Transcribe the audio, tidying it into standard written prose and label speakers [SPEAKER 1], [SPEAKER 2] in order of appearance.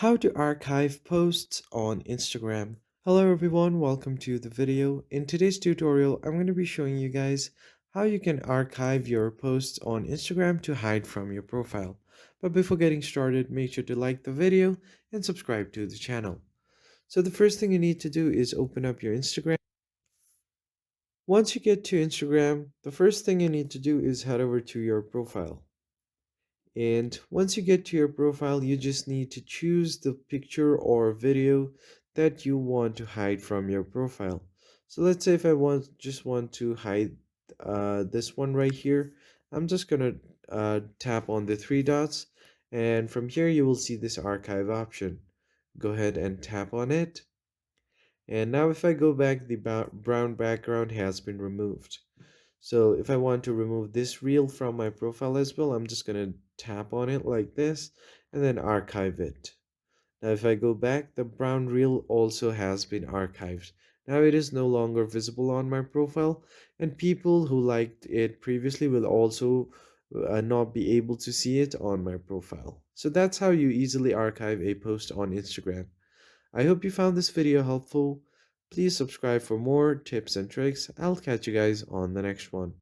[SPEAKER 1] How to archive posts on Instagram. Hello everyone, welcome to the video. In today's tutorial, I'm going to be showing you guys how you can archive your posts on Instagram to hide from your profile. But before getting started, make sure to like the video and subscribe to the channel. So the first thing you need to do is open up your Instagram. Once you get to Instagram, the first thing you need to do is head over to your profile. And once you get to your profile, you just need to choose the picture or video that you want to hide from your profile. So let's say if I just want to hide this one right here, I'm just gonna tap on the three dots, and from here you will see this archive option. Go ahead and tap on it. And now if I go back, the brown background has been removed. So if I want to remove this reel from my profile as well, I'm just going to tap on it like this and then archive it. Now if I go back, the brown reel also has been archived. Now it is no longer visible on my profile, and people who liked it previously will also not be able to see it on my profile. So that's how you easily archive a post on Instagram. I hope you found this video helpful. Please subscribe for more tips and tricks. I'll catch you guys on the next one.